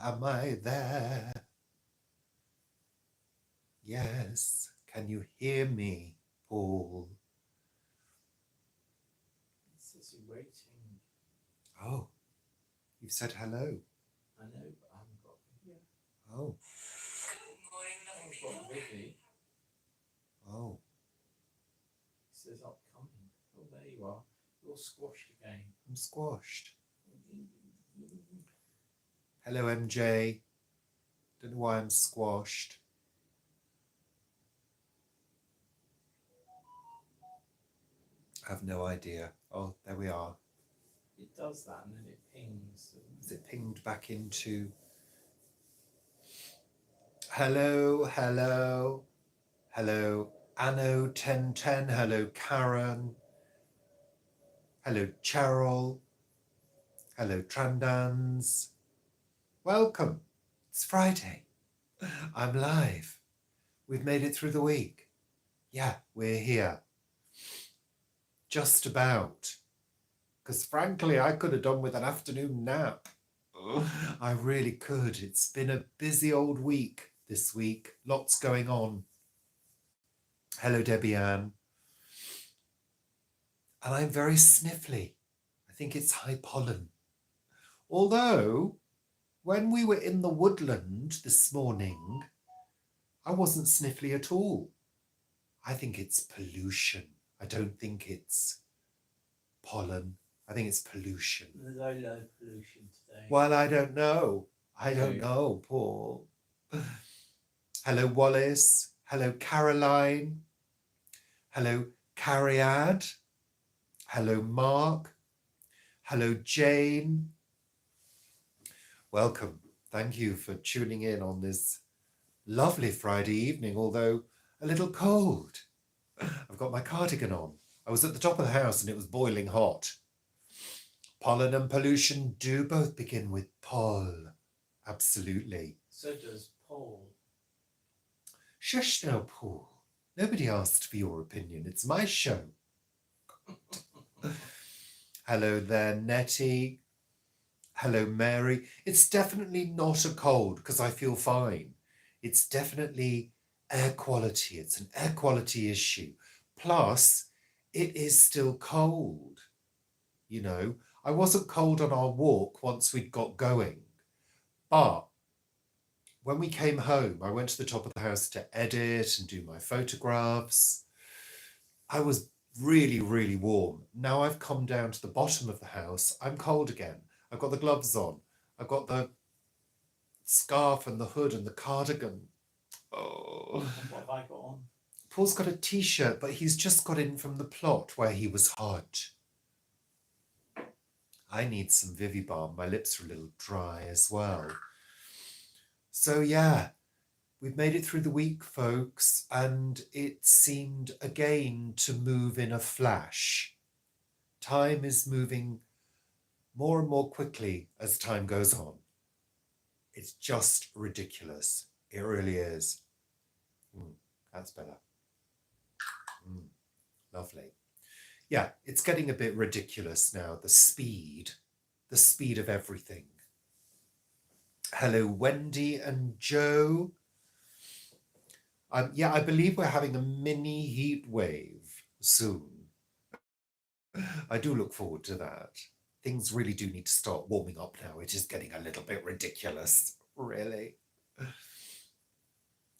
Am I there? Yes. Can you hear me, Paul? It says you're waiting. Oh, you've said hello. I know, but I haven't got video. Oh. Good morning, I've got Vivi. Oh. It says upcoming. Oh, there you are. You're squashed again. I'm squashed. Hello, MJ. Don't know why I'm squashed. I have no idea. Oh, there we are. It does that and then it pings. Is it pinged back into... Hello, hello. Hello, Anno 1010. Hello, Karen. Hello, Cheryl. Hello, Trandans. Welcome. It's Friday. I'm live. We've made it through the week. Yeah, we're here. Just about. Because frankly, I could have done with an afternoon nap. I really could. It's been a busy old week this week. Lots going on. Hello, Debbie Ann. And I'm very sniffly. I think it's high pollen. Although, when we were in the woodland this morning, I wasn't sniffly at all. I think it's pollution. I don't think it's pollen. I think it's pollution. There's low pollution today. Well, I don't know. I don't know, Paul. Hello, Wallace. Hello, Caroline. Hello, Cariad. Hello, Mark. Hello, Jane. Welcome. Thank you for tuning in on this lovely Friday evening, although a little cold. I've got my cardigan on. I was at the top of the house and it was boiling hot. Pollen and pollution do both begin with Paul. Absolutely. So does Paul. Shush now, Paul. Nobody asked for your opinion. It's my show. Hello there, Nettie. Hello, Mary. It's definitely not a cold because I feel fine. It's definitely air quality. It's an air quality issue. Plus, it is still cold. You know, I wasn't cold on our walk once we'd got going. But when we came home, I went to the top of the house to edit and do my photographs. I was really, really warm. Now I've come down to the bottom of the house. I'm cold again. I've got the gloves on. I've got the scarf and the hood and the cardigan. Oh. What have I got on? Paul's got a t-shirt, but he's just got in from the plot where he was hot. I need some Vivi Balm. My lips are a little dry as well. So yeah, we've made it through the week, folks, and it seemed again to move in a flash. Time is moving more and more quickly as time goes on. It's just ridiculous. It really is. That's better. Lovely. Yeah, it's getting a bit ridiculous now, the speed of everything. Hello, Wendy and Joe. Yeah, I believe we're having a mini heat wave soon. I do look forward to that. Things really do need to start warming up now. It is getting a little bit ridiculous, really.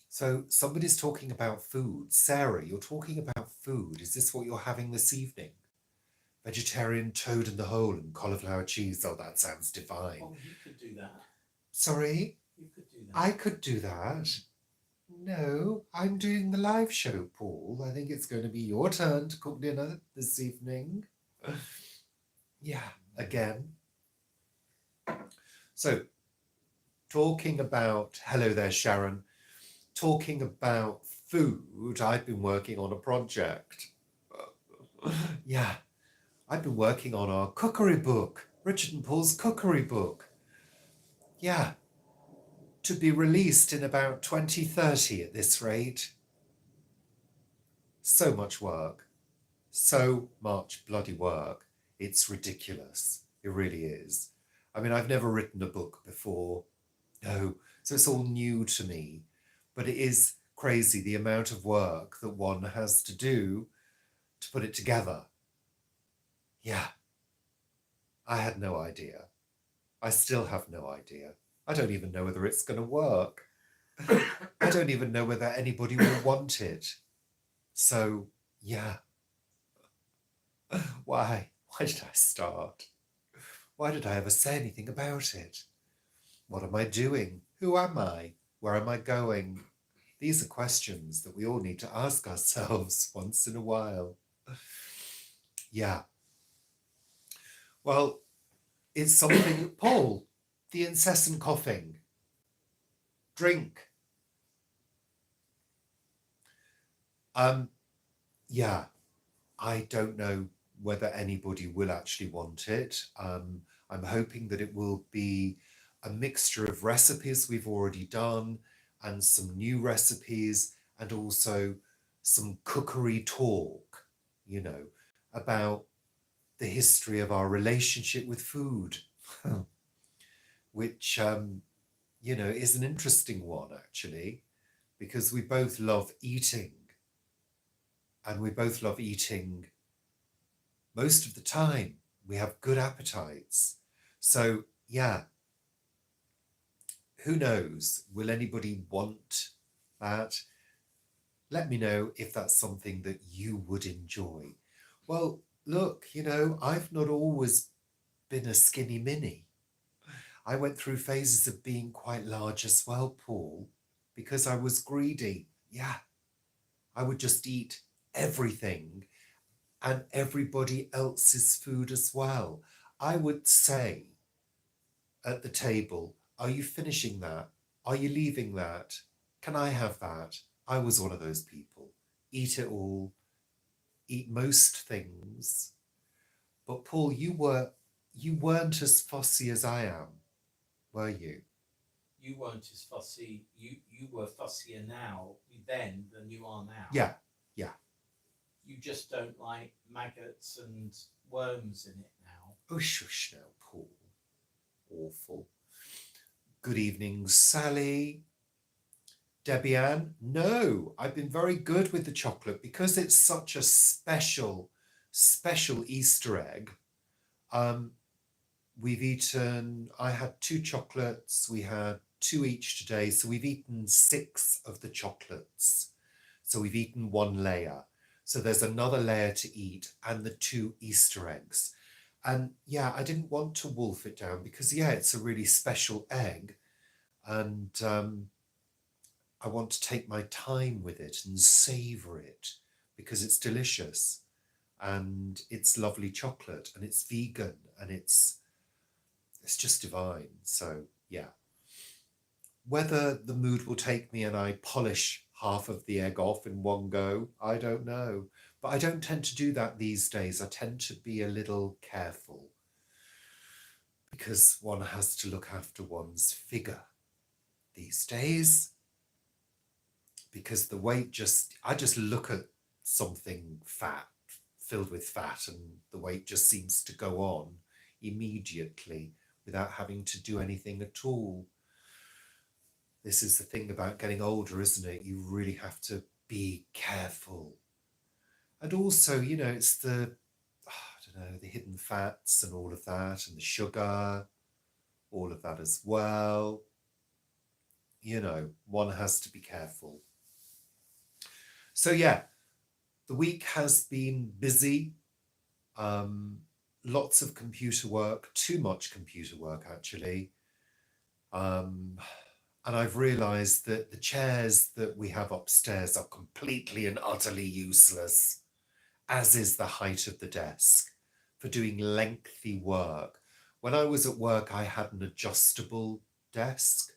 So somebody's talking about food. Sarah, you're talking about food. Is this what you're having this evening? Vegetarian toad in the hole and cauliflower cheese. Oh, that sounds divine. Oh, you could do that. Sorry? You could do that. I could do that. No, I'm doing the live show, Paul. I think it's going to be your turn to cook dinner this evening. Yeah, again. So, talking about... Hello there, Sharon. Talking about food, I've been working on a project. Yeah, I've been working on our cookery book, Richard and Paul's cookery book. Yeah, to be released in about 2030 at this rate. So much work. So much bloody work. It's ridiculous. It really is. I mean, I've never written a book before. No. So it's all new to me. But it is crazy the amount of work that one has to do to put it together. Yeah, I had no idea. I still have no idea. I don't even know whether it's going to work. I don't even know whether anybody will want it. So, yeah. Why? Why did I start? Why did I ever say anything about it? What am I doing? Who am I? Where am I going? These are questions that we all need to ask ourselves once in a while. Yeah. Well, it's something, Paul, the incessant coughing. Drink. Um, yeah, I don't know whether anybody will actually want it. I'm hoping that it will be a mixture of recipes we've already done and some new recipes and also some cookery talk, you know, about the history of our relationship with food, which, is an interesting one actually, because we both love eating and we both love eating most of the time. We have good appetites. So, yeah, who knows? Will anybody want that? Let me know if that's something that you would enjoy. Well, look, I've not always been a skinny mini. I went through phases of being quite large as well, Paul, because I was greedy. Yeah, I would just eat everything and everybody else's food as well. I would say at the table, are you finishing that? Are you leaving that? Can I have that? I was one of those people. Eat it all, eat most things. But Paul, you weren't as fussy as I am, were you? You weren't as fussy. You were fussier now then than you are now. Yeah, yeah. You just don't like maggots and worms in it now. Oh, shush now, Paul. Awful. Good evening, Sally. Debbie Ann? No, I've been very good with the chocolate because it's such a special, special Easter egg. Um, we've eaten, I had 2 chocolates, we had 2 each today, so we've eaten 6 of the chocolates. So we've eaten 1 layer. So there's another layer to eat and the 2 Easter eggs. And yeah, I didn't want to wolf it down because, yeah, it's a really special egg. And I want to take my time with it and savor it because it's delicious and it's lovely chocolate and it's vegan and it's just divine. So yeah, whether the mood will take me and I polish half of the egg off in one go, I don't know. But I don't tend to do that these days. I tend to be a little careful because one has to look after one's figure these days. Because the weight I just look at something fat, filled with fat, and the weight just seems to go on immediately without having to do anything at all. This is the thing about getting older, isn't it? You really have to be careful. And also, it's I don't know, the hidden fats and all of that, and the sugar, all of that as well. One has to be careful. So, yeah, the week has been busy. Lots of computer work, too much computer work, actually. And I've realised that the chairs that we have upstairs are completely and utterly useless, as is the height of the desk for doing lengthy work. When I was at work, I had an adjustable desk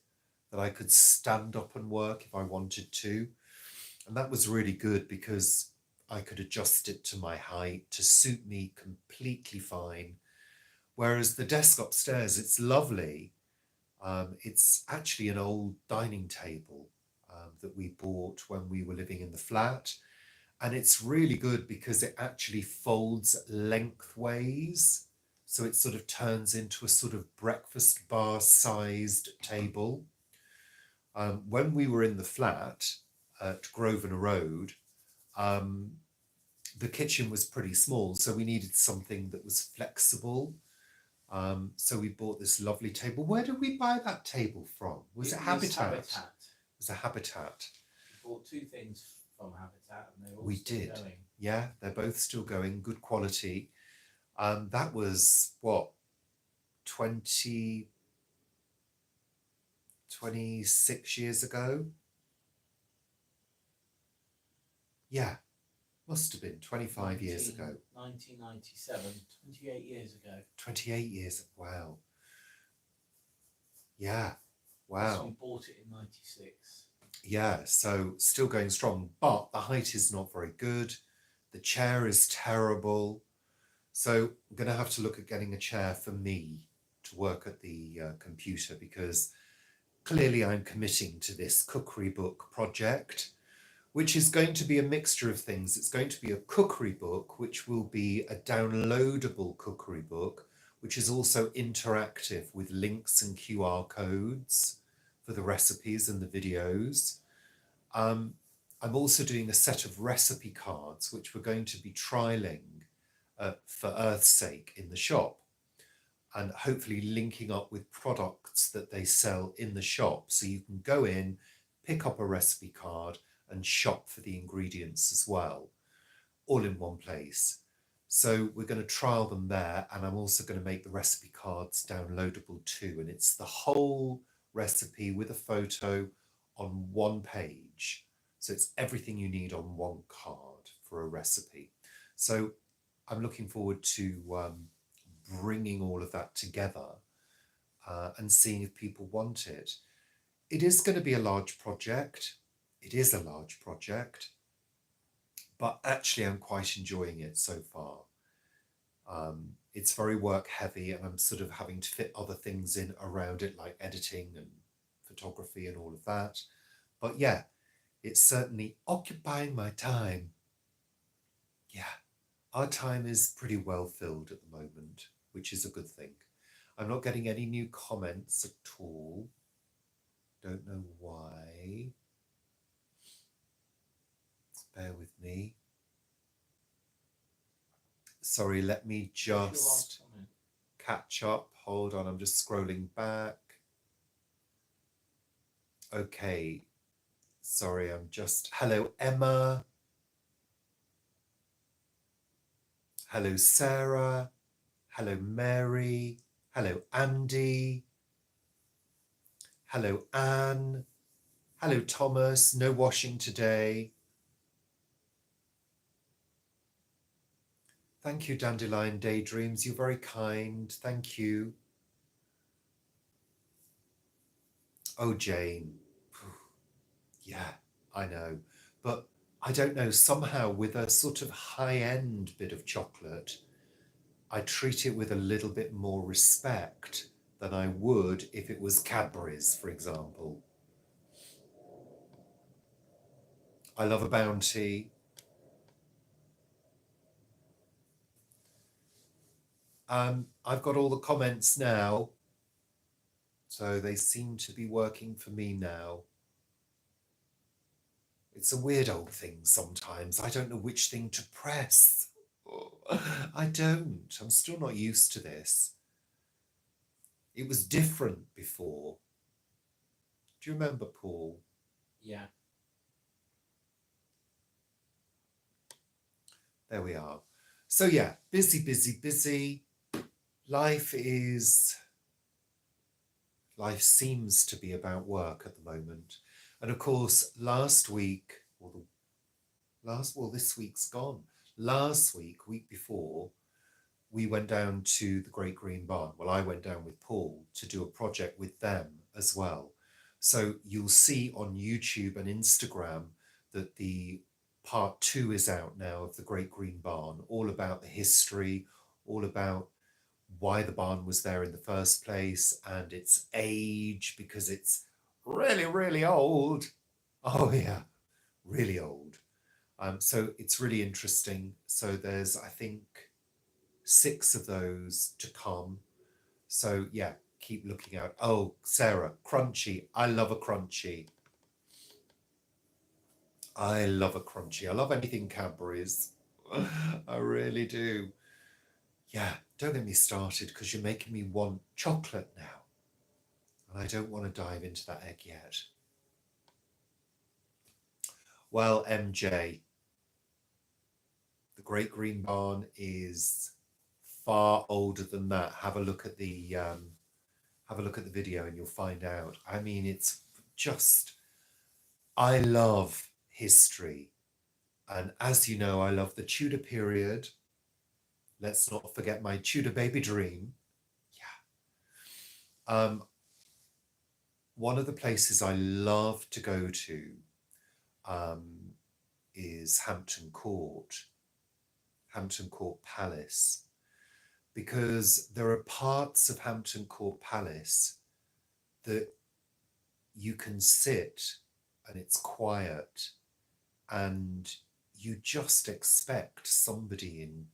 that I could stand up and work if I wanted to. And that was really good because I could adjust it to my height to suit me completely fine. Whereas the desk upstairs, it's lovely. It's actually an old dining table that we bought when we were living in the flat. And it's really good because it actually folds lengthways. So it sort of turns into a sort of breakfast bar sized table. When we were in the flat at Grosvenor Road, the kitchen was pretty small, so we needed something that was flexible. So we bought this lovely table. Where did we buy that table from? Was it Habitat? It was a Habitat. We bought two things from Habitat, and they were all We still did. going. Yeah, they're both still going, good quality. That was what, 26 years ago? Yeah, must have been 25 years ago. 1997, 28 years ago. 28 years, wow. Yeah, wow. So we bought it in 96. Yeah, so still going strong, but the height is not very good. The chair is terrible. So I'm going to have to look at getting a chair for me to work at the computer, because clearly I'm committing to this cookery book project, which is going to be a mixture of things. It's going to be a cookery book, which will be a downloadable cookery book, which is also interactive with links and QR codes for the recipes and the videos. I'm also doing a set of recipe cards, which we're going to be trialing for Earth's sake in the shop, and hopefully linking up with products that they sell in the shop. So you can go in, pick up a recipe card and shop for the ingredients as well, all in one place. So we're going to trial them there, and I'm also going to make the recipe cards downloadable too. And it's the whole recipe with a photo on one page. So it's everything you need on one card for a recipe. So I'm looking forward to bringing all of that together and seeing if people want it. It is going to be a large project. It is a large project, but actually I'm quite enjoying it so far. It's very work heavy, and I'm sort of having to fit other things in around it, like editing and photography and all of that. But yeah, it's certainly occupying my time. Yeah, our time is pretty well filled at the moment, which is a good thing. I'm not getting any new comments at all. Don't know why. Bear with me. Sorry, let me just catch up. Hold on, I'm just scrolling back. Okay. Sorry, I'm just... Hello, Emma. Hello, Sarah. Hello, Mary. Hello, Andy. Hello, Anne. Hello, Thomas. No washing today. Thank you, Dandelion Daydreams. You're very kind. Thank you. Oh, Jane. Yeah, I know. But I don't know, somehow with a sort of high-end bit of chocolate, I treat it with a little bit more respect than I would if it was Cadbury's, for example. I love a Bounty. I've got all the comments now, so they seem to be working for me now. It's a weird old thing sometimes. I don't know which thing to press. I don't. I'm still not used to this. It was different before. Do you remember, Paul? Yeah. There we are. So yeah, busy, busy, busy. Life seems to be about work at the moment. And of course, last week, this week's gone. Last week, week before, we went down to the Great Green Barn. Well, I went down with Paul to do a project with them as well. So you'll see on YouTube and Instagram that the part 2 is out now of the Great Green Barn, all about the history, all about why the barn was there in the first place and its age, because it's really, really old. Oh yeah, really old. So it's really interesting. So there's, I think, 6 of those to come. So yeah, keep looking out. Oh, Sarah, crunchy. I love a crunchy. I love a crunchy. I love anything Cadbury's. I really do. Yeah, don't get me started because you're making me want chocolate now. And I don't want to dive into that egg yet. Well, MJ, the Great Green Barn is far older than that. Have a look at the video and you'll find out. I mean, it's just, I love history. And as you know, I love the Tudor period. Let's not forget my Tudor baby dream. Yeah. One of the places I love to go to um, is Hampton Court Palace, because there are parts of Hampton Court Palace that you can sit and it's quiet and you just expect somebody in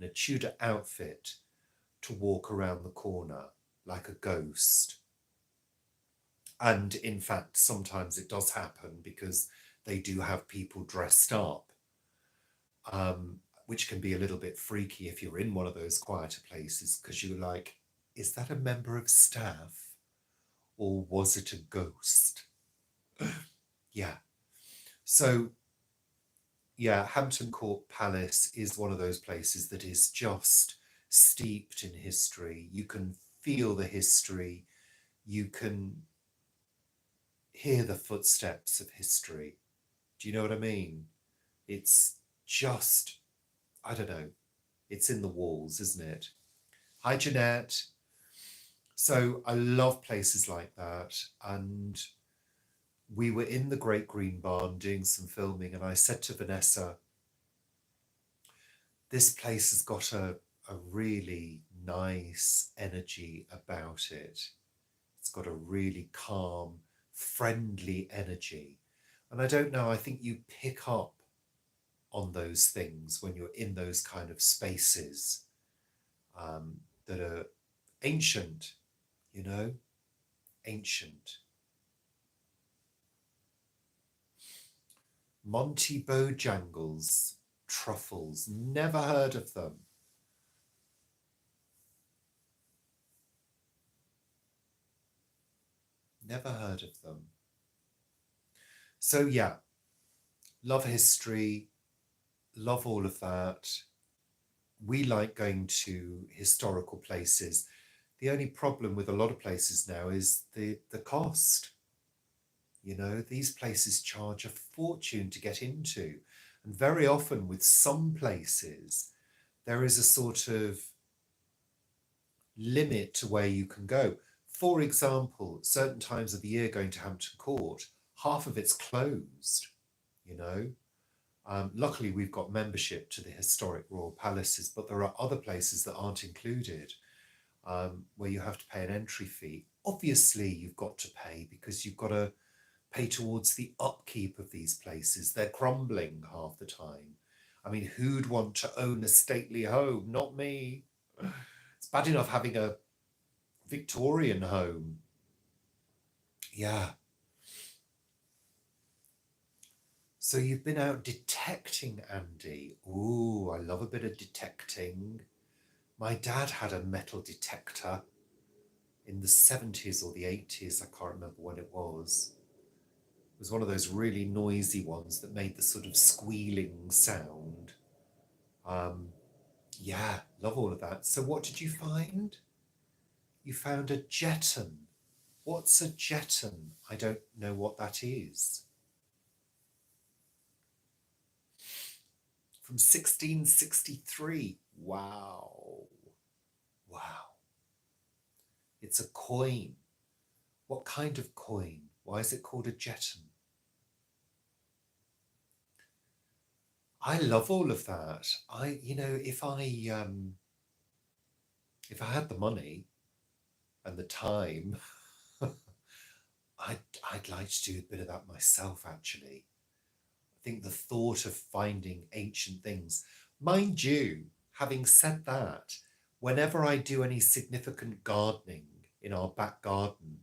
a Tudor outfit to walk around the corner like a ghost. And in fact, sometimes it does happen because they do have people dressed up, which can be a little bit freaky if you're in one of those quieter places, because you're like, is that a member of staff or was it a ghost? Yeah. So, yeah, Hampton Court Palace is one of those places that is just steeped in history. You can feel the history. You can hear the footsteps of history. Do you know what I mean? It's just, I don't know, it's in the walls, isn't it? Hi, Jeanette. So I love places like that. And we were in the Great Green Barn doing some filming, and I said to Vanessa, this place has got a really nice energy about it. It's got a really calm, friendly energy. And I don't know, I think you pick up on those things when you're in those kind of spaces that are ancient, you know, ancient. Monty Bojangles truffles, never heard of them. Never heard of them. So yeah, love history, love all of that. We like going to historical places. The only problem with a lot of places now is the cost. You know, these places charge a fortune to get into. And very often with some places, there is a sort of limit to where you can go. For example, certain times of the year going to Hampton Court, half of it's closed, you know. Luckily, we've got membership to the historic royal palaces, but there are other places that aren't included, where you have to pay an entry fee. Obviously, you've got to pay because you've got to pay towards the upkeep of these places. They're crumbling half the time. I mean, who'd want to own a stately home? Not me. It's bad enough having a Victorian home. Yeah. So you've been out detecting, Andy. Ooh, I love a bit of detecting. My dad had a metal detector in the 70s or the 80s. I can't remember when it was. It was one of those really noisy ones that made the sort of squealing sound. Yeah, love all of that. So what did you find? You found a jeton. What's a jeton? I don't know what that is. From 1663. Wow. Wow. It's a coin. What kind of coin? Why is it called a jeton? I love all of that. If I had the money and the time, I'd like to do a bit of that myself, actually. I think the thought of finding ancient things, mind you, having said that, whenever I do any significant gardening in our back garden,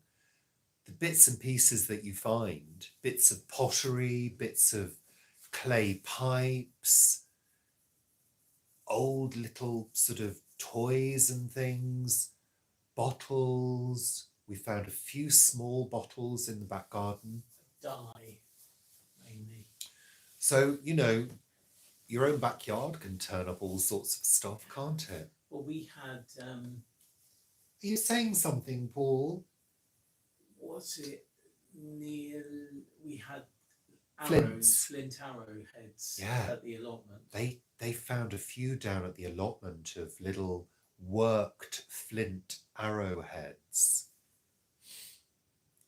the bits and pieces that you find, bits of pottery, bits of clay pipes, old little sort of toys and things, bottles. We found a few small bottles in the back garden. Dye, mainly. So, you know, your own backyard can turn up all sorts of stuff, can't it? Well, we had, Are you saying something, Paul? what's it, near, we had Flints. flint arrow heads Yeah. at the allotment. They found a few down at the allotment of little worked flint arrowheads,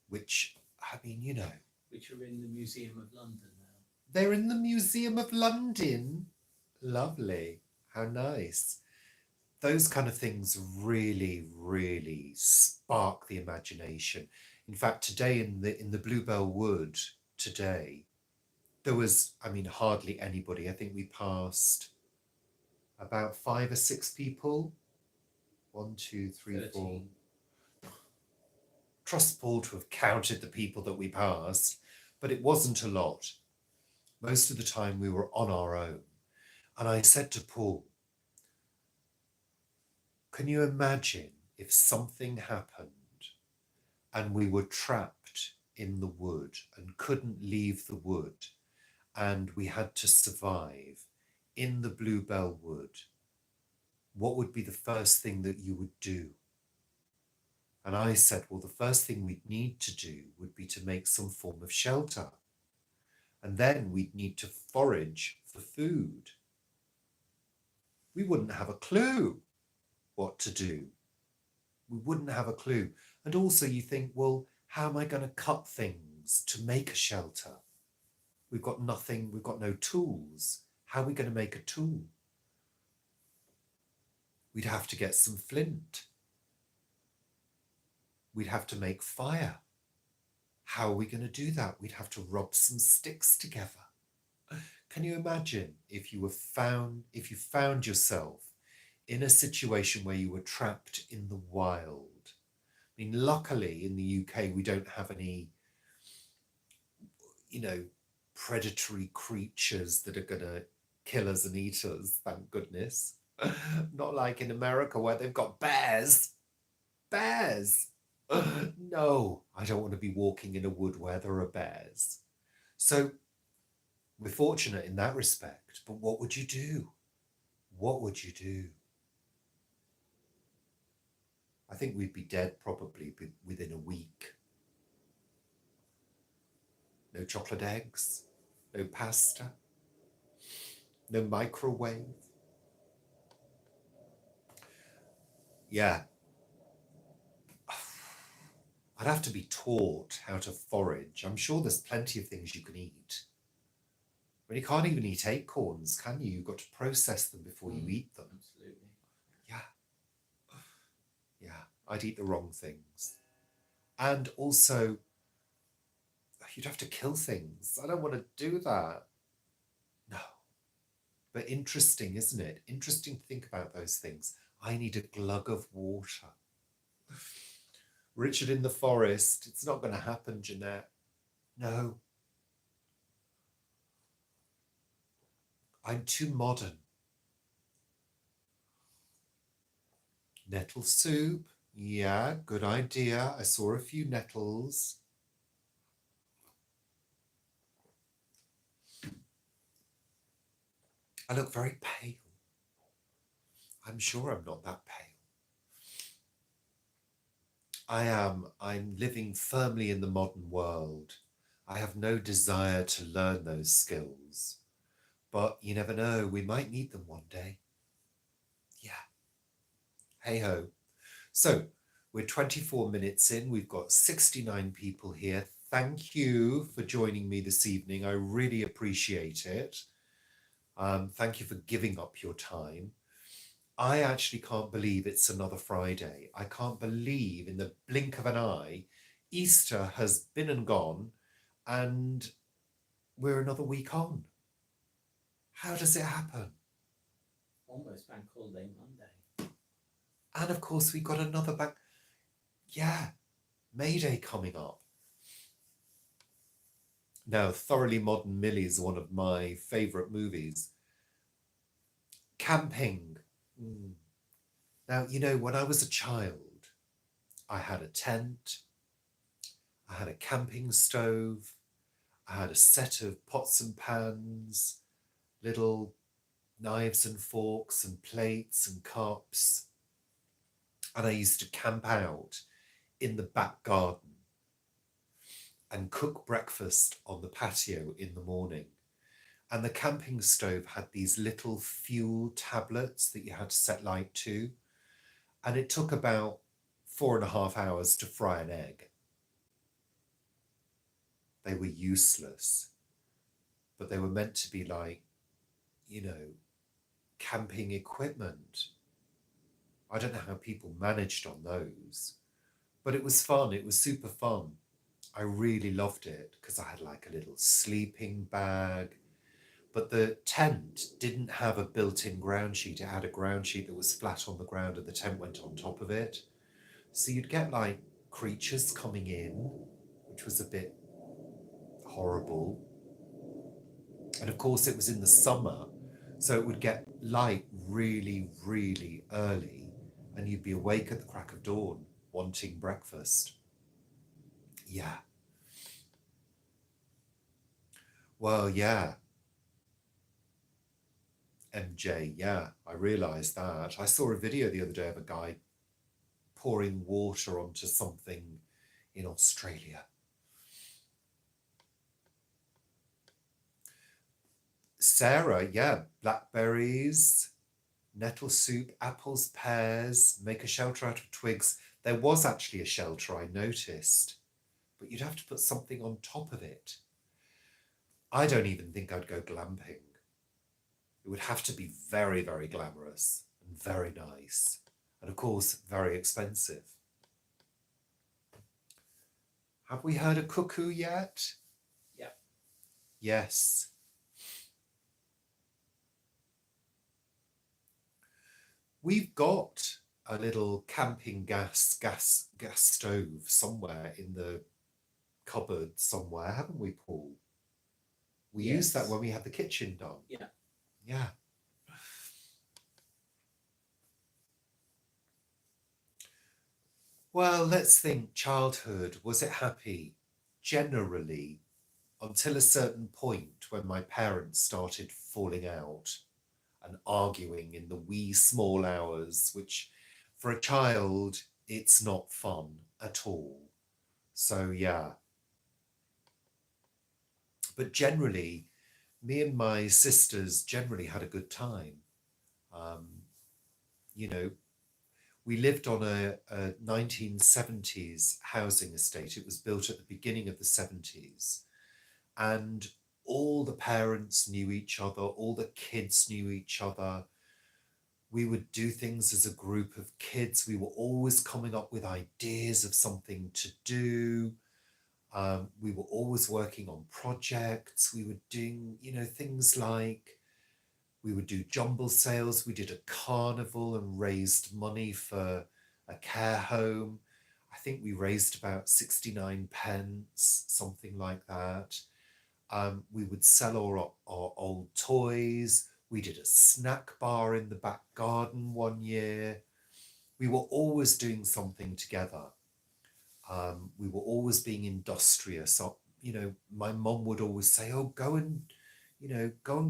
which, I mean, you know, which are in the Museum of London now. they're in the Museum of London. Lovely. How nice. Those kind of things really, really spark the imagination. In fact, today in the Bluebell Wood today, there was, I mean, hardly anybody. I think we passed about 5 or 6 people. 1, 2, 3, 4. 13. Trust Paul to have counted the people that we passed, but it wasn't a lot. Most of the time we were on our own. And I said to Paul, can you imagine if something happened and we were trapped in the wood and couldn't leave the wood and we had to survive in the Bluebell Wood? What would be the first thing that you would do? And I said, well, the first thing we'd need to do would be to make some form of shelter. And then we'd need to forage for food. We wouldn't have a clue what to do. We wouldn't have a clue. And also you think, well, how am I going to cut things to make a shelter? We've got nothing, we've got no tools. How are we going to make a tool? We'd have to get some flint. We'd have to make fire. How are we going to do that? We'd have to rub some sticks together. Can you imagine if you found yourself in a situation where you were trapped in the wild? I mean, luckily in the UK, we don't have any, you know, predatory creatures that are going to kill us and eat us, thank goodness. Not like in America where they've got bears. Bears. No, I don't want to be walking in a wood where there are bears. So we're fortunate in that respect, but what would you do? What would you do? I think we'd be dead probably within a week. No chocolate eggs, no pasta, no microwave. Yeah. I'd have to be taught how to forage. I'm sure there's plenty of things you can eat. But you can't even eat acorns, can you? You've got to process them before you eat them. Absolutely. Yeah. Yeah, I'd eat the wrong things. And also, you'd have to kill things. I don't want to do that. No. But interesting, isn't it? Interesting to think about those things. I need a glug of water. Richard in the forest. It's not going to happen, Jeanette. No. I'm too modern. Nettle soup. Yeah, good idea. I saw a few nettles. I look very pale. I'm sure I'm not that pale. I'm living firmly in the modern world. I have no desire to learn those skills. But you never know, we might need them one day. Yeah. Hey ho. So we're 24 minutes in. We've got 69 people here. Thank you for joining me this evening. I really appreciate it. Thank you for giving up your time. I actually can't believe it's another Friday. I can't believe in the blink of an eye, Easter has been and gone and we're another week on. How does it happen? Almost Bank Holiday Monday. And of course, we got another bank. Yeah, May Day coming up. Now, Thoroughly Modern Millie is one of my favourite movies. Camping. Mm. Now, you know, when I was a child, I had a tent, I had a camping stove, I had a set of pots and pans, little knives and forks and plates and cups. And I used to camp out in the back garden and cook breakfast on the patio in the morning. And the camping stove had these little fuel tablets that you had to set light to. And it took about 4.5 hours to fry an egg. They were useless, but they were meant to be like, you know, camping equipment. I don't know how people managed on those, but it was fun. It was super fun. I really loved it because I had like a little sleeping bag. But the tent didn't have a built-in ground sheet. It had a ground sheet that was flat on the ground and the tent went on top of it. So you'd get like creatures coming in, which was a bit horrible. And of course, it was in the summer, so it would get light really, really early, and you'd be awake at the crack of dawn wanting breakfast. Yeah. Well, yeah. MJ, yeah, I realised that. I saw a video the other day of a guy pouring water onto something in Australia. Sarah, yeah, blackberries, nettle soup, apples, pears, make a shelter out of twigs. There was actually a shelter, I noticed, but you'd have to put something on top of it. I don't even think I'd go glamping. It would have to be very, very glamorous and very nice. And of course, very expensive. Have we heard of cuckoo yet? Yeah. Yes. We've got a little camping gas stove somewhere in the cupboard somewhere, haven't we, Paul? We used that Yes. when we had the kitchen done. Yeah. Yeah. Well, let's think childhood. Was it happy? Generally, until a certain point when my parents started falling out and arguing in the wee small hours, which for a child, it's not fun at all. So, yeah. But generally, me and my sisters generally had a good time. Um, you know, we lived on a 1970s housing estate. It was built at the beginning of the 70s. And all the parents knew each other, all the kids knew each other. We would do things as a group of kids. We were always coming up with ideas of something to do. We were always working on projects. We were doing, things like we would do jumble sales. We did a carnival and raised money for a care home. I think we raised about 69 pence, something like that. We would sell our old toys. We did a snack bar in the back garden one year. We were always doing something together. We were always being industrious. So, my mum would always say, oh, go and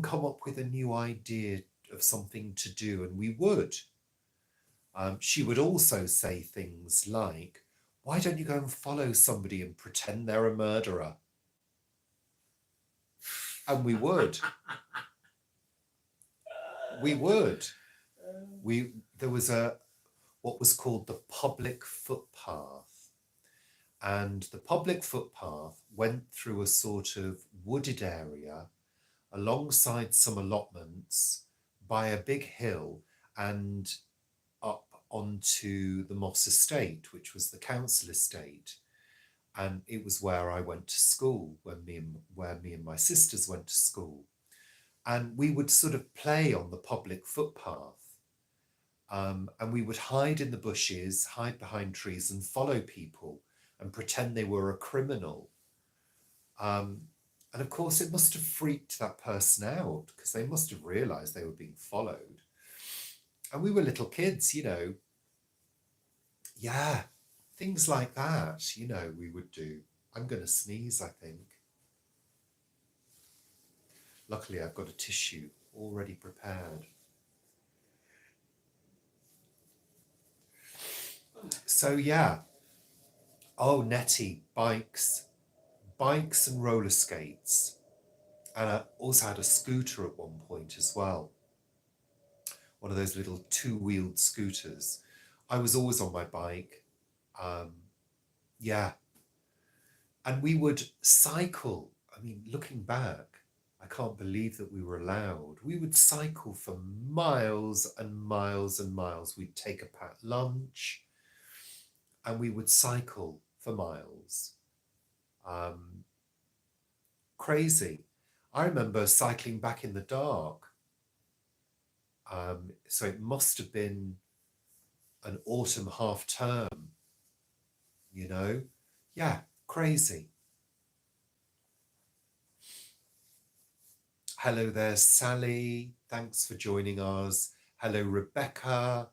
come up with a new idea of something to do. And we would. She would also say things like, why don't you go and follow somebody and pretend they're a murderer? And we would. We would. There was what was called the public footpath. And the public footpath went through a sort of wooded area alongside some allotments by a big hill and up onto the Moss estate, which was the council estate. And it was where I went to school, where me and my sisters went to school. And we would sort of play on the public footpath. And we would hide in the bushes, hide behind trees and follow people and pretend they were a criminal. And of course, it must have freaked that person out because they must have realized they were being followed. And we were little kids, you know. Yeah, things like that, you know, we would do. I'm going to sneeze, I think. Luckily, I've got a tissue already prepared. So, yeah. Oh, Nettie, bikes and roller skates. And I also had a scooter at one point as well. One of those little two-wheeled scooters. I was always on my bike. Yeah. And we would cycle. I mean, looking back, I can't believe that we were allowed. We would cycle for miles and miles and miles. We'd take a packed lunch and we would cycle for miles. Crazy. I remember cycling back in the dark. So it must have been an autumn half term, you know? Yeah, crazy. Hello there, Sally. Thanks for joining us. Hello, Rebecca.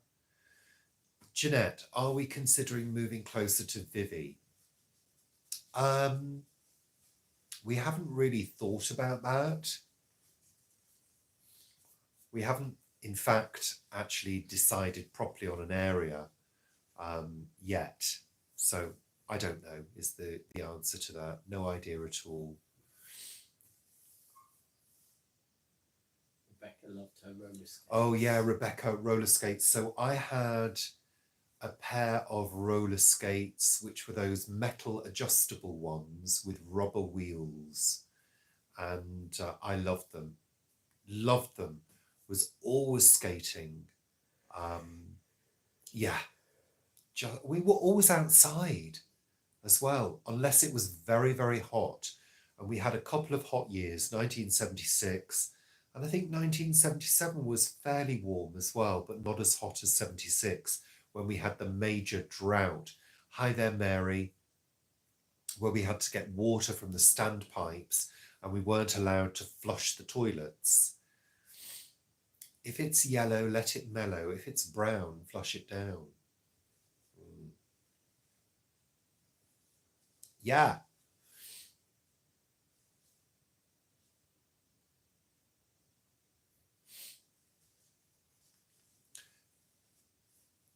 Jeanette, are we considering moving closer to Vivi? We haven't really thought about that. We haven't, in fact, actually decided properly on an area yet. So I don't know is the answer to that. No idea at all. Rebecca loved her roller skates. Oh yeah, Rebecca, roller skates. So I had a pair of roller skates, which were those metal adjustable ones with rubber wheels. And I loved them. Loved them. Was always skating. Yeah. We were always outside as well, unless it was very, very hot. And we had a couple of hot years, 1976. And I think 1977 was fairly warm as well, but not as hot as 76 when we had the major drought. Hi there, Mary, where we had to get water from the standpipes and we weren't allowed to flush the toilets. If it's yellow, let it mellow. If it's brown, flush it down. Yeah.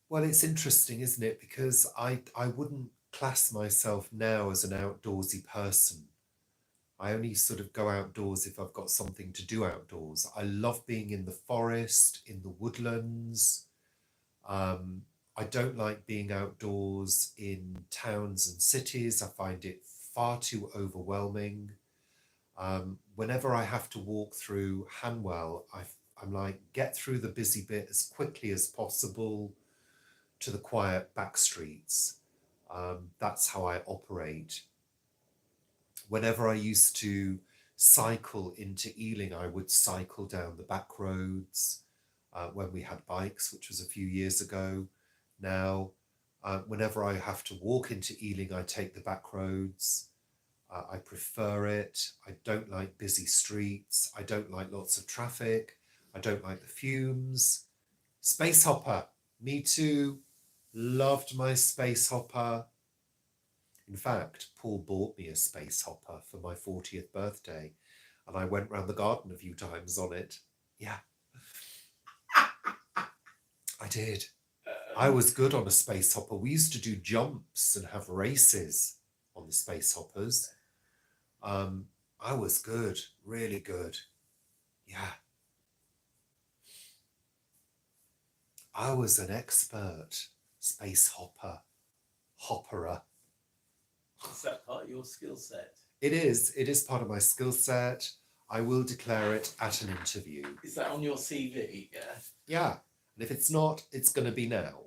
Well, it's interesting, isn't it? Because I wouldn't class myself now as an outdoorsy person. I only sort of go outdoors if I've got something to do outdoors. I love being in the forest, in the woodlands. I don't like being outdoors in towns and cities. I find it far too overwhelming. Whenever I have to walk through Hanwell, I'm like, get through the busy bit as quickly as possible to the quiet back streets. That's how I operate. Whenever I used to cycle into Ealing, I would cycle down the back roads when we had bikes, which was a few years ago. Now, whenever I have to walk into Ealing, I take the back roads. I prefer it. I don't like busy streets. I don't like lots of traffic. I don't like the fumes. Space hopper, me too. Loved my space hopper. In fact, Paul bought me a space hopper for my 40th birthday, and I went round the garden a few times on it. Yeah. I did. I was good on a space hopper. We used to do jumps and have races on the space hoppers. I was good, really good. Yeah. I was an expert space hopperer. Is that part of your skill set? It is part of my skill set. I will declare it at an interview. Is that on your CV? Yeah. Yeah. And if it's not, it's going to be now.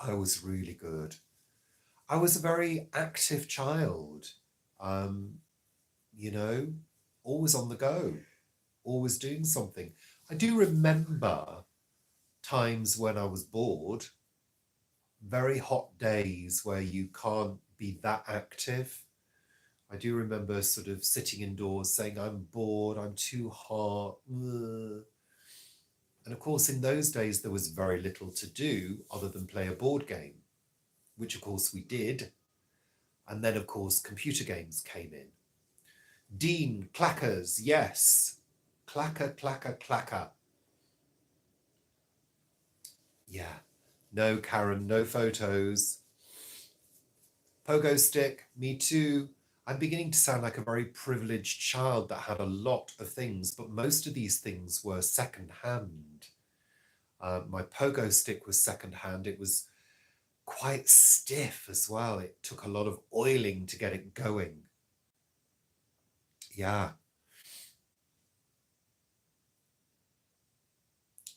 I was really good. I was a very active child. You know, always on the go, always doing something. I do remember times when I was bored, very hot days where you can't be that active. I do remember sort of sitting indoors saying, I'm bored, I'm too hot. Ugh. And of course, in those days, there was very little to do other than play a board game, which of course we did. And then, of course, computer games came in. Dean, clackers, yes. Clacker, clacker, clacker. Yeah. No, Karen, no photos. Pogo stick, me too. I'm beginning to sound like a very privileged child that had a lot of things, but most of these things were second-hand. My pogo stick was second-hand. It was quite stiff as well. It took a lot of oiling to get it going. Yeah.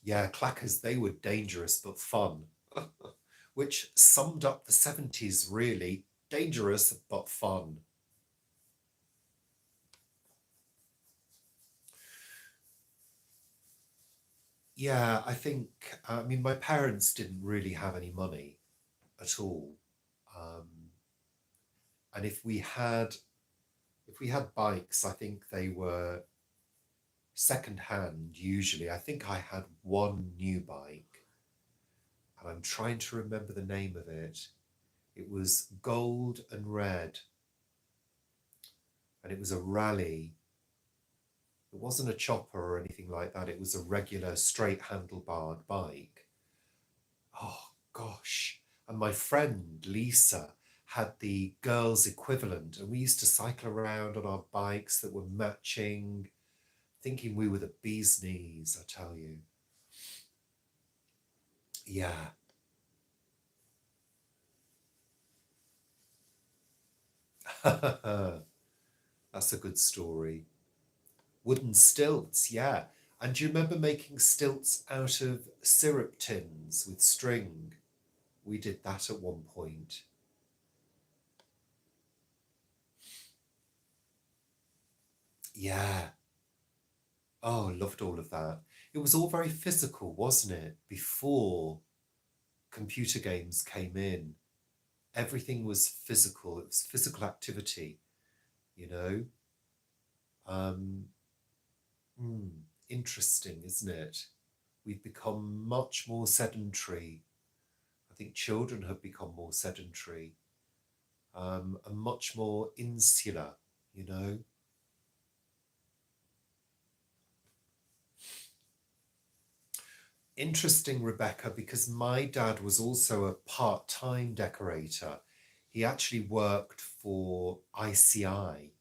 Yeah, clackers, they were dangerous but fun, which summed up the 70s really. Dangerous but fun. Yeah, I mean, my parents didn't really have any money at all. Um, and if we had bikes, I think they were second hand usually. I think I had one new bike, and I'm trying to remember the name of it. It was gold and red, and it was a rally. It wasn't a chopper or anything like that. It was a regular straight handlebarred bike. Oh gosh. And my friend Lisa had the girls' equivalent, and we used to cycle around on our bikes that were matching, thinking we were the bee's knees, I tell you. Yeah. That's a good story. Wooden stilts, yeah. And do you remember making stilts out of syrup tins with string? We did that at one point. Yeah. Oh, loved all of that. It was all very physical, wasn't it? Before computer games came in, everything was physical. It was physical activity, you know? Um, hmm, interesting, isn't it? We've become much more sedentary. I think children have become more sedentary, and much more insular, you know? Interesting, Rebecca, because my dad was also a part-time decorator. He actually worked for ICI.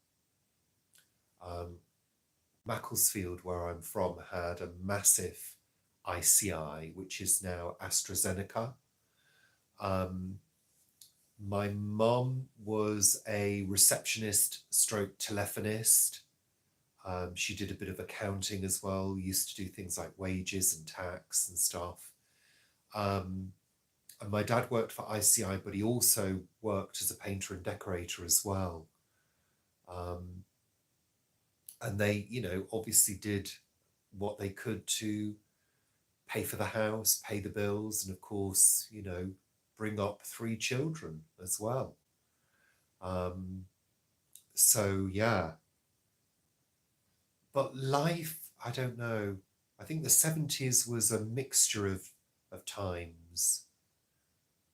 Macclesfield, where I'm from, had a massive ICI, which is now AstraZeneca. Um, my mum was a receptionist stroke telephonist. She did a bit of accounting as well, used to do things like wages and tax and stuff. Um, and my dad worked for ICI, but he also worked as a painter and decorator as well. Um, and they, obviously did what they could to pay for the house, pay the bills, and of course, bring up three children as well. Um, so yeah, but life, I don't know. I think the 70s was a mixture of times.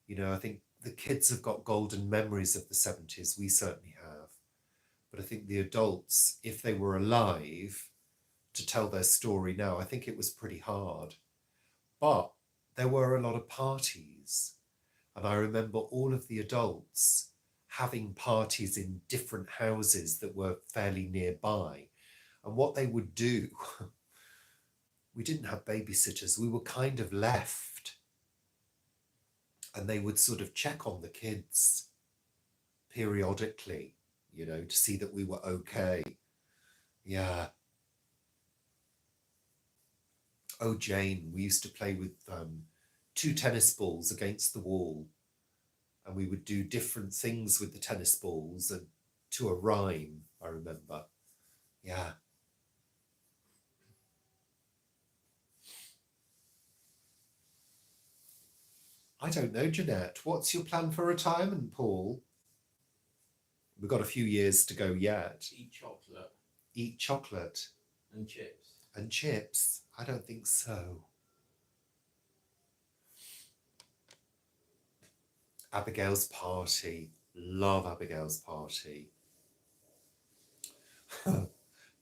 I think the kids have got golden memories of the 70s. We certainly have. But I think the adults, if they were alive to tell their story now, I think it was pretty hard. But there were a lot of parties. And I remember all of the adults having parties in different houses that were fairly nearby. And what they would do, we didn't have babysitters, we were kind of left. And they would sort of check on the kids periodically, to see that we were okay. Yeah. Oh, Jane, we used to play with two tennis balls against the wall, and we would do different things with the tennis balls and to a rhyme, I remember. Yeah. I don't know, Jeanette. What's your plan for retirement, Paul? We've got a few years to go yet. Eat chocolate Eat chocolate and chips. and chips? I don't think so. Abigail's party. Love Abigail's party.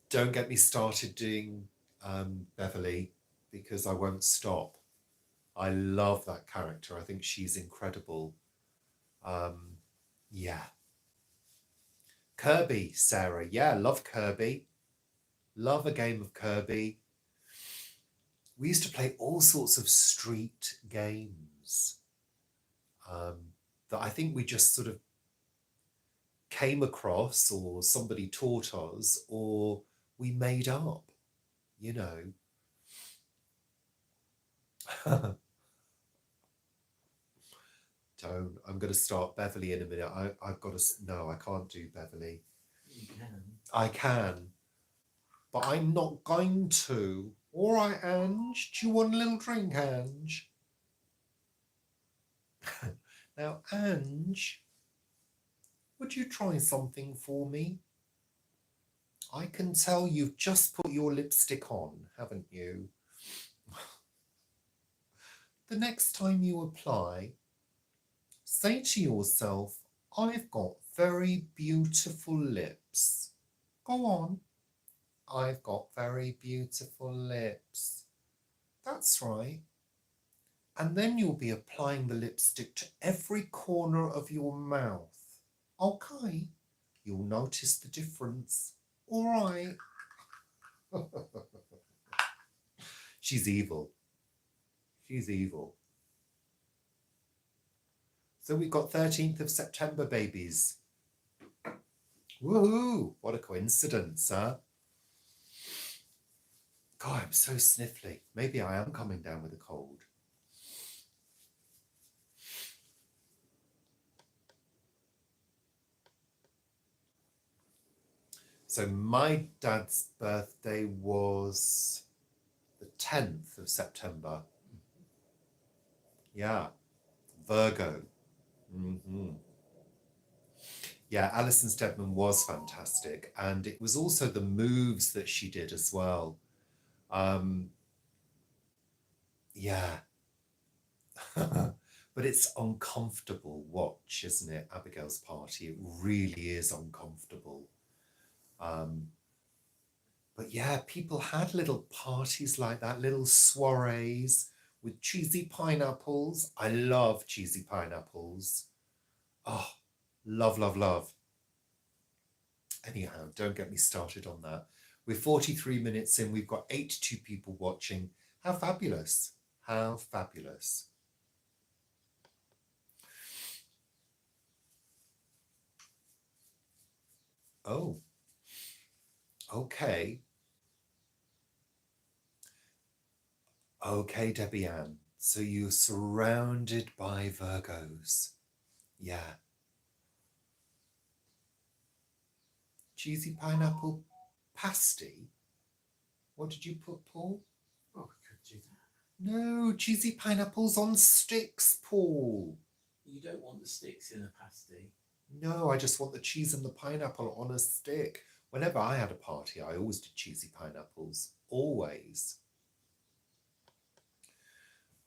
Don't get me started doing Beverly, because I won't stop. I love that character. I think she's incredible. Yeah. Kirby, Sarah. Yeah, love Kirby. Love a game of Kirby. We used to play all sorts of street games that I think we just sort of came across, or somebody taught us, or we made up, you know. Don't. I'm going to start Beverly in a minute. I've got to. No, I can't do Beverly. You can. I can, but I'm not going to. All right, Ange. Do you want a little drink, Ange? Now, Ange, would you try something for me? I can tell you've just put your lipstick on, haven't you? The next time you apply, say to yourself, I've got very beautiful lips. Go on. I've got very beautiful lips. That's right. And then you'll be applying the lipstick to every corner of your mouth. Okay. You'll notice the difference. All right. She's evil. She's evil. So we've got 13th of September, babies. Woohoo! What a coincidence, huh? God, I'm so sniffly. Maybe I am coming down with a cold. So my dad's birthday was the 10th of September. Yeah, Virgo. Yeah, Alison Steadman was fantastic. And it was also the moves that she did as well. Yeah. But it's uncomfortable watch, isn't it? Abigail's party. It really is uncomfortable. But yeah, people had little parties like that, little soirees with cheesy pineapples. I love cheesy pineapples. Oh, love, love, love. Anyhow, don't get me started on that. We're 43 minutes in. We've got 82 people watching. How fabulous. How fabulous. Oh, okay. Okay, Debbie Ann. So you're surrounded by Virgos. Yeah. Cheesy pineapple pasty? What did you put, Paul? Oh, we could do that. No, cheesy pineapples on sticks, Paul. You don't want the sticks in a pasty. No, I just want the cheese and the pineapple on a stick. Whenever I had a party, I always did cheesy pineapples. Always.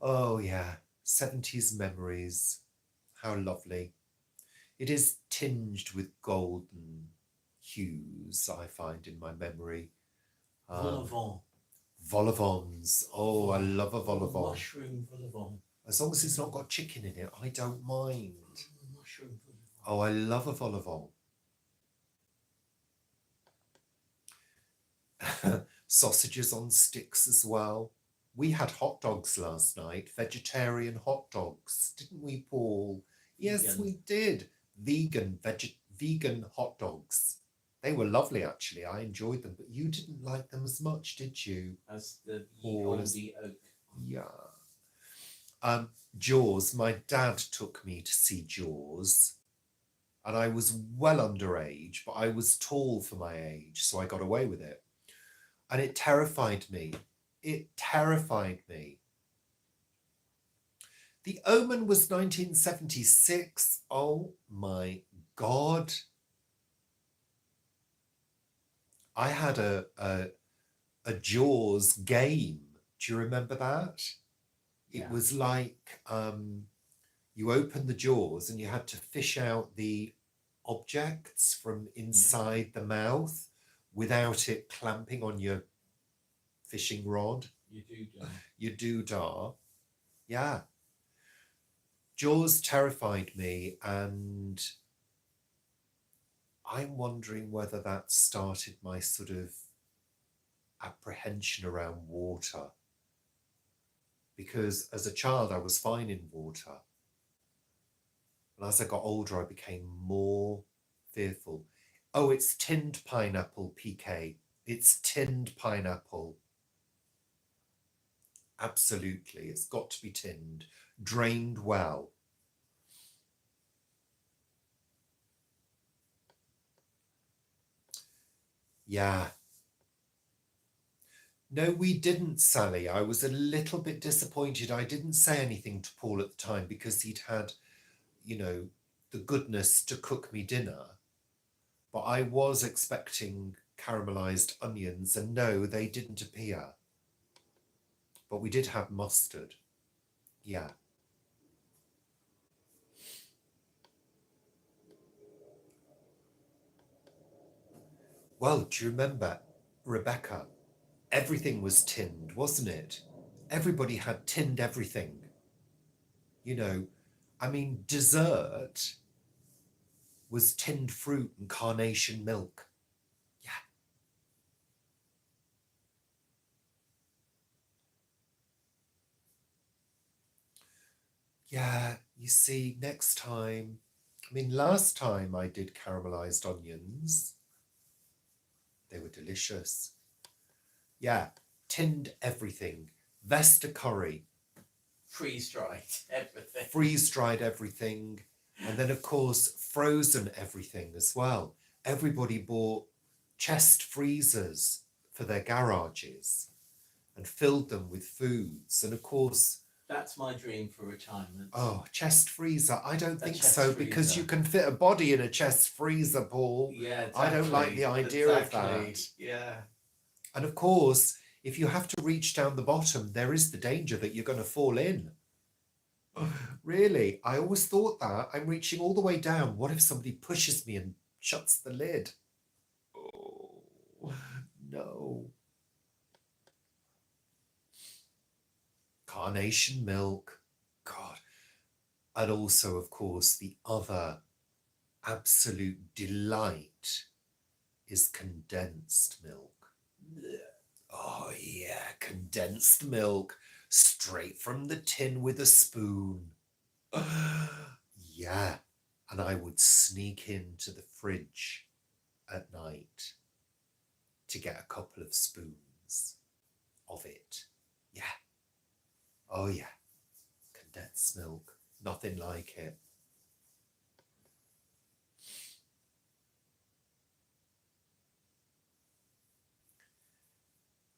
Oh, yeah. 70s memories. How lovely. It is tinged with golden hues, I find, in my memory. Vol-au-vent. Vol-au-vents. Oh, I love a vol-au-vent. Mushroom vol-au-vent. As long as it's not got chicken in it, I don't mind. Mushroom vol-au-vent. Oh, I love a vol-au-vent. Sausages on sticks as well. We had hot dogs last night, vegetarian hot dogs, didn't we, Paul? Yes, Vegan. we did. Vegan hot dogs. They were lovely, actually. I enjoyed them, but you didn't like them as much, did you? As the Paul oldie oak. Yeah. Jaws. My dad took me to see Jaws, and I was well underage, but I was tall for my age, so I got away with it. And it terrified me. It terrified me. The Omen was 1976. Oh my God. I had a Jaws game. Do you remember that? It Yeah. was like you open the jaws and you had to fish out the objects from inside the mouth without it clamping on your fishing rod. You do, John. Your doodah. Yeah. Jaws terrified me, and I'm wondering whether that started my sort of apprehension around water. Because as a child, I was fine in water. And as I got older, I became more fearful. Oh, it's tinned pineapple, PK. It's tinned pineapple. Absolutely. It's got to be tinned, drained well. Yeah. No, we didn't, Sally. I was a little bit disappointed. I didn't say anything to Paul at the time because he'd had, you know, the goodness to cook me dinner. But I was expecting caramelized onions, and no, they didn't appear. But we did have mustard. Yeah. Well, do you remember, Rebecca? Everything was tinned, wasn't it? Everybody had tinned everything. You know, I mean, dessert was tinned fruit and carnation milk. Yeah. Yeah, you see, next time, I mean, last time I did caramelized onions, they were delicious. Yeah, tinned everything. Vegetaria, Freeze-dried everything. freeze-dried everything. And then, of course, frozen everything as well. Everybody bought chest freezers for their garages and filled them with foods. And of course, that's my dream for retirement. Oh, chest freezer. I don't think chest so because freezer. you can fit a body in a chest freezer, Paul. Yeah, exactly. I don't like the idea of that. Yeah. And of course, if you have to reach down the bottom, there is the danger that you're going to fall in. Really? I always thought that. I'm reaching all the way down. What if somebody pushes me and shuts the lid? Oh, no. Carnation milk. God. And also, of course, the other absolute delight is condensed milk. Oh, yeah, condensed milk straight from the tin with a spoon. Yeah, and I would sneak into the fridge at night to get a couple of spoons of it. Yeah. Oh, yeah, condensed milk. Nothing like it.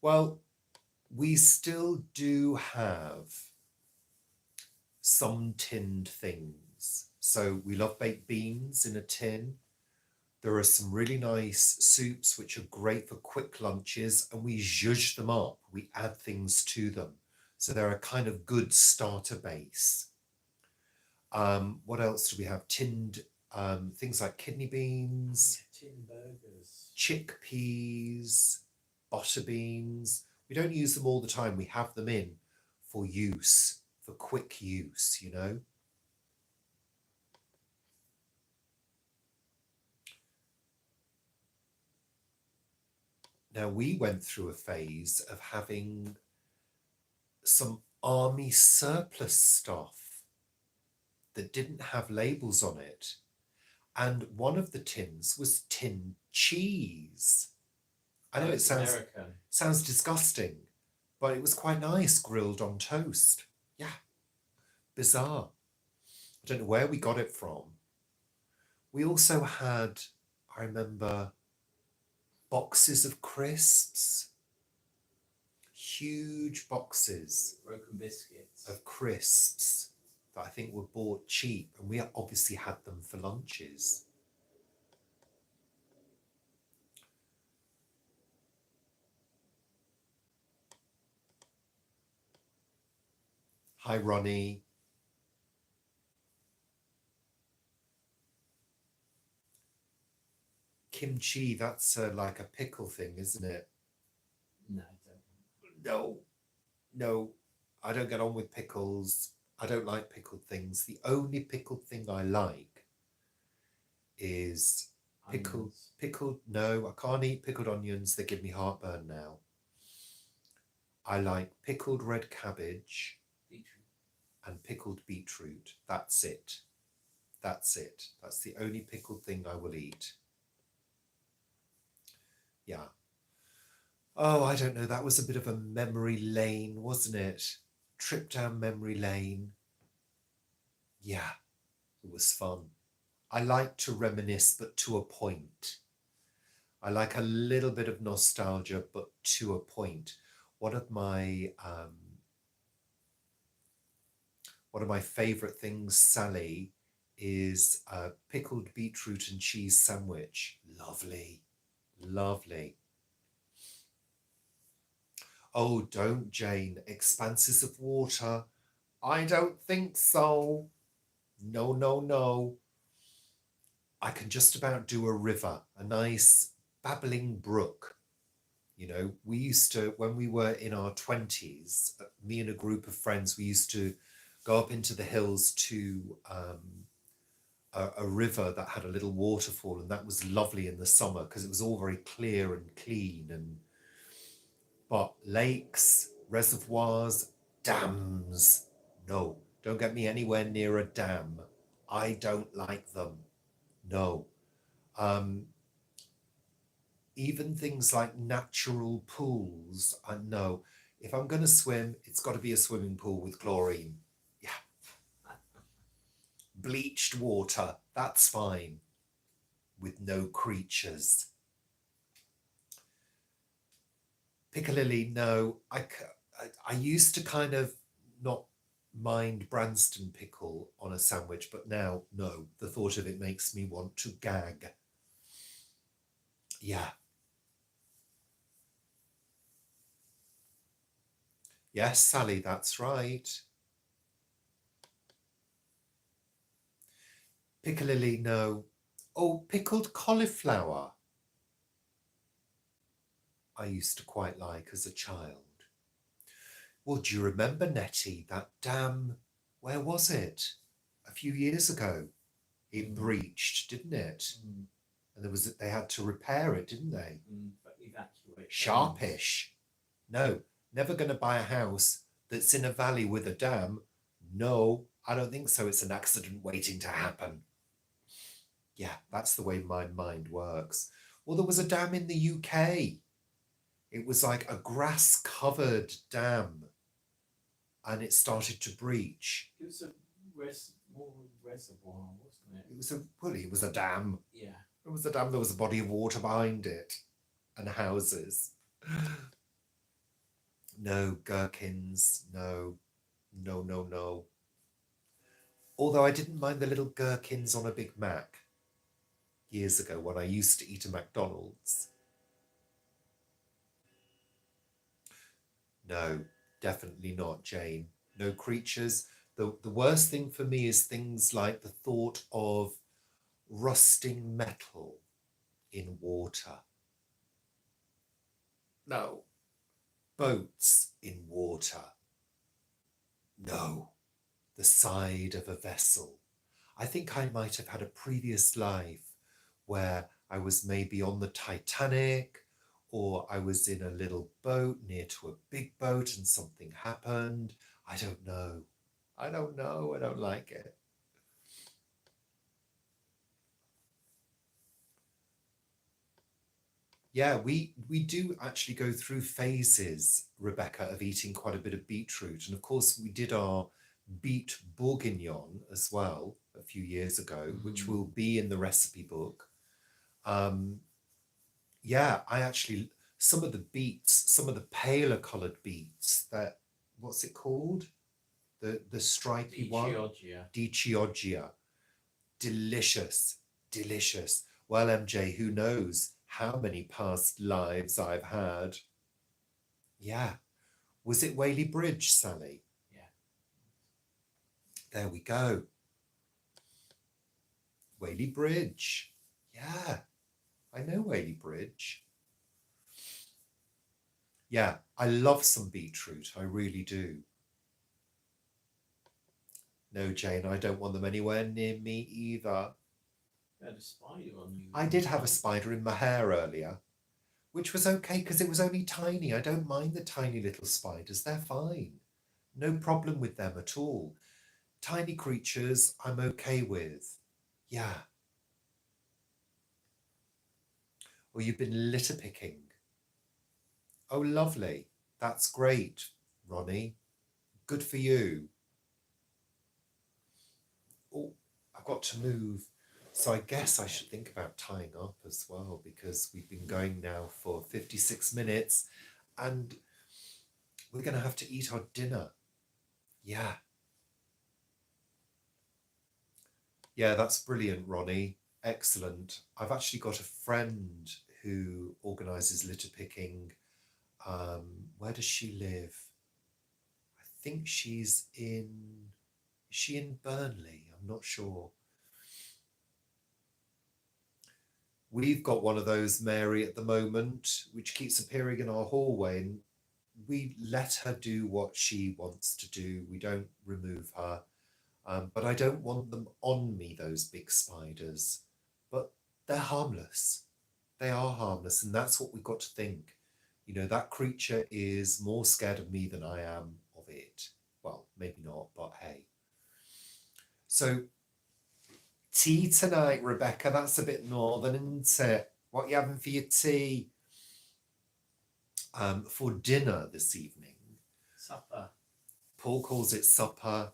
Well, we still do have some tinned things. So we love baked beans in a tin. There are some really nice soups which are great for quick lunches, and we zhuzh them up. We add things to them. So they're a kind of good starter base. What else do we have? Tinned things like kidney beans, tin burgers, chickpeas, butter beans. We don't use them all the time. We have them in for use, for quick use, you know. Now, we went through a phase of having some army surplus stuff that didn't have labels on it. And one of the tins was tinned cheese. I know it sounds disgusting, but it was quite nice, grilled on toast. Yeah, bizarre. I don't know where we got it from. We also had, I remember, boxes of crisps. Huge boxes broken biscuits of crisps. that I think were bought cheap, and we obviously had them for lunches. Hi, Ronnie. Kimchi, that's like a pickle thing, isn't it? No, don't. No, no, I don't get on with pickles. I don't like pickled things. The only pickled thing I like is Onions. no, I can't eat pickled onions. They give me heartburn now. I like pickled red cabbage Beetroot. and pickled beetroot. That's it. That's it. That's the only pickled thing I will eat. Yeah. Oh, I don't know. That was a bit of a memory lane, wasn't it? Trip down memory lane. Yeah, it was fun. I like to reminisce, but to a point. I like a little bit of nostalgia, but to a point. One of my favourite things, Sally, is a pickled beetroot and cheese sandwich. Lovely, lovely. Oh, don't, Jane. Expanses of water. I don't think so. No, no, no. I can just about do a river, a nice babbling brook. You know, we used to, when we were in our 20s, me and a group of friends, we used to go up into the hills to a river that had a little waterfall, and that was lovely in the summer because it was all very clear and clean. And but lakes, reservoirs, dams, no, don't get me anywhere near a dam. I don't like them. No. Um, Even things like natural pools, I know. If I'm going to swim, it's got to be a swimming pool with chlorine. Yeah. Bleached water, that's fine. With no creatures. Piccalilli, no. I used to kind of not mind Branston pickle on a sandwich, but now, no. The thought of it makes me want to gag. Yeah. Yes, Sally, that's right. Piccalilli, no. Oh, pickled cauliflower. I used to quite like as a child. Well, do you remember, Nettie, that dam? Where was it? A few years ago. It breached, didn't it? And they had to repair it, didn't they? Evacuate. Sharpish. No, never going to buy a house that's in a valley with a dam. No, I don't think so. It's an accident waiting to happen. Yeah, that's the way my mind works. Well, there was a dam in the UK. It was like a grass covered dam, and it started to breach. It was a more reservoir, wasn't it? It was a dam. Yeah. It was a dam. There was a body of water behind it and houses. No gherkins. No, no, no, no. Although I didn't mind the little gherkins on a Big Mac years ago when I used to eat a McDonald's. No, definitely not, Jane. No creatures. The worst thing for me is things like the thought of rusting metal in water. No. Boats in water. No. The side of a vessel. I think I might have had a previous life where I was maybe on the Titanic, or I was in a little boat near to a big boat and something happened. I don't know. I don't know. I don't like it. Yeah, we do actually go through phases, Rebecca, of eating quite a bit of beetroot. And of course, we did our beet bourguignon as well a few years ago, which will be in the recipe book. Yeah, I actually, some of the beets, some of the paler coloured beets, that, what's it called? the stripy one. Chioggia. Di Chioggia. Delicious, delicious. Well, MJ, who knows how many past lives I've had. Yeah. Was it Whaley Bridge, Sally? Yeah. There we go. Whaley Bridge. Yeah, I know Whaley Bridge. Yeah, I love some beetroot. I really do. No, Jane, I don't want them anywhere near me either. You had a spider on you. I did have a spider in my hair earlier, which was okay because it was only tiny. I don't mind the tiny little spiders. They're fine. No problem with them at all. Tiny creatures, I'm okay with. Yeah. Or you've been litter picking. Oh, lovely. That's great, Ronnie. Good for you. Oh, I've got to move. So I guess I should think about tying up as well because we've been going now for 56 minutes and we're going to have to eat our dinner. Yeah. Yeah, that's brilliant, Ronnie. Excellent. I've actually got a friend who organises litter picking. Where does she live? I think she's in... Is she in Burnley? I'm not sure. We've got one of those, Mary, at the moment, which keeps appearing in our hallway, and we let her do what she wants to do. We don't remove her. But I don't want them on me, those big spiders. But they're harmless. They are harmless, and that's what we've got to think. You know, that creature is more scared of me than I am of it. Well, maybe not, but hey. So, tea tonight, Rebecca. That's a bit northern, isn't it? What are you having for your tea? For dinner this evening. Supper. Paul calls it supper.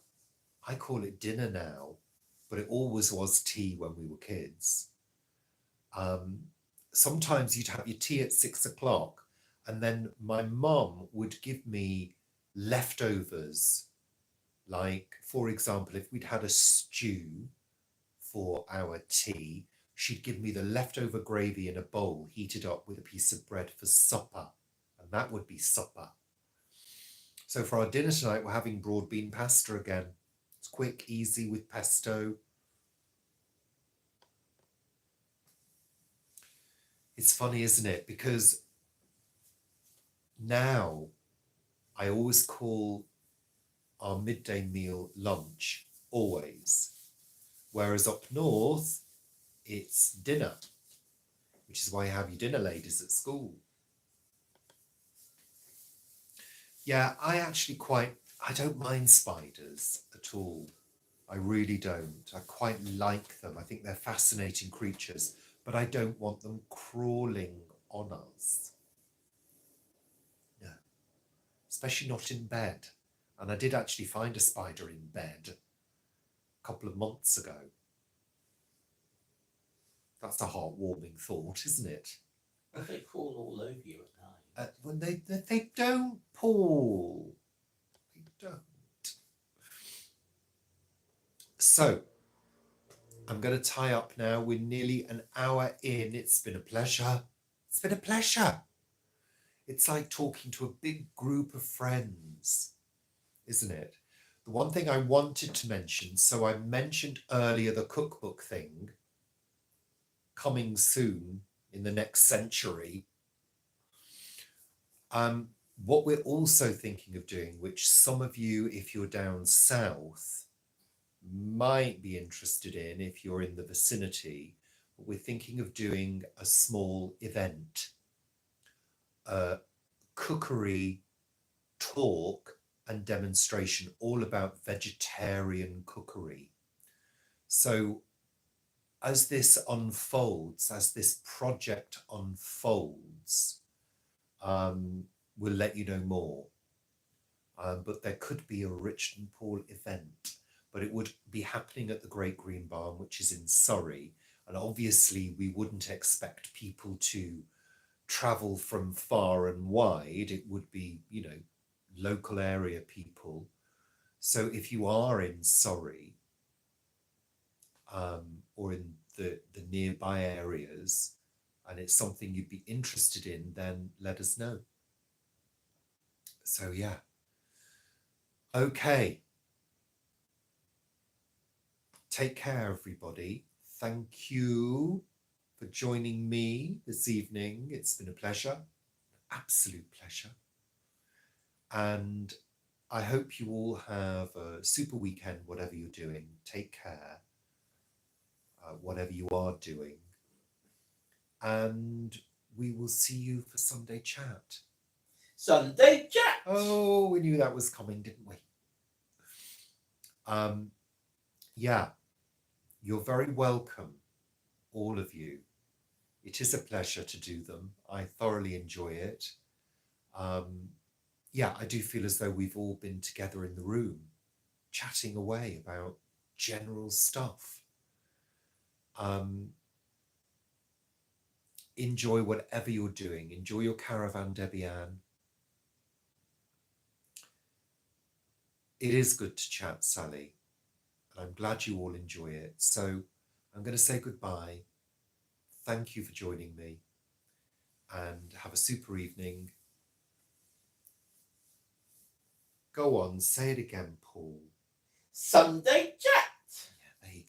I call it dinner now, but it always was tea when we were kids. Sometimes you'd have your tea at 6 o'clock, and then my mum would give me leftovers. Like, for example, if we'd had a stew for our tea, she'd give me the leftover gravy in a bowl, heated up with a piece of bread for supper, and that would be supper. So for our dinner tonight, we're having broad bean pasta again. It's quick, easy with pesto. It's funny, isn't it? Because now I always call our midday meal lunch, always. Whereas up north, it's dinner, which is why you have your dinner ladies at school. Yeah, I don't mind spiders at all. I really don't. I quite like them. I think they're fascinating creatures, but I don't want them crawling on us. No, especially not in bed. And I did actually find a spider in bed a couple of months ago. That's a heartwarming thought, isn't it? But they crawl all over you at night. When they don't, Paul. They don't. So, I'm going to tie up now. We're nearly an hour in. It's been a pleasure. It's been a pleasure. It's like talking to a big group of friends, isn't it? The one thing I wanted to mention, so I mentioned earlier the cookbook thing, coming soon in the next century. What we're also thinking of doing, which some of you, if you're down south, might be interested in if you're in the vicinity, but we're thinking of doing a small event, a cookery talk and demonstration all about vegetarian cookery. So as this unfolds, as this project unfolds, we'll let you know more. But there could be a Richmond Paul event, but it would be happening at the Great Green Barn, which is in Surrey. And obviously we wouldn't expect people to travel from far and wide. It would be, local area people. So if you are in Surrey or in the nearby areas and it's something you'd be interested in, then let us know. So yeah. Okay. Take care, everybody. Thank you for joining me this evening. It's been a pleasure, absolute pleasure. And I hope you all have a super weekend, whatever you're doing. Take care, whatever you are doing. And we will see you for Sunday chat. Sunday chat. Oh, we knew that was coming, didn't we? Yeah, you're very welcome, all of you. It is a pleasure to do them. I thoroughly enjoy it. Yeah, I do feel as though we've all been together in the room, chatting away about general stuff. Enjoy whatever you're doing. Enjoy your caravan, Debbie Ann. It is good to chat, Sally, and I'm glad you all enjoy it. So I'm going to say goodbye. Thank you for joining me, and have a super evening. Go on, say it again, Paul. Sunday chat. Yeah, there you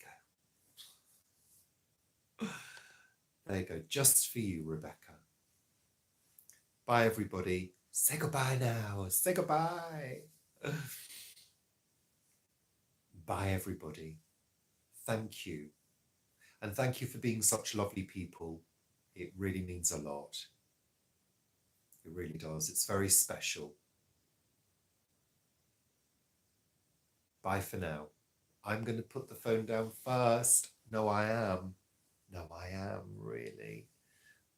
go. There you go, just for you, Rebecca. Bye, everybody. Say goodbye now. Say goodbye. Bye, everybody. Thank you. And thank you for being such lovely people. It really means a lot. It really does. It's very special. Bye for now. I'm going to put the phone down first. No, I am. No, I am, really.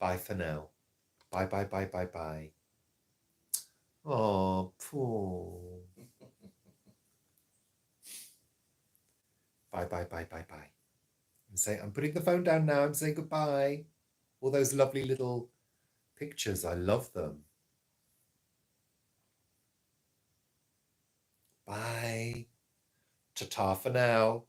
Bye for now. Bye, bye, bye, bye, bye. Oh, Paul. Bye, bye, bye, bye, bye. I'm putting the phone down now. I'm saying goodbye. All those lovely little pictures. I love them. Bye. Ta-ta for now.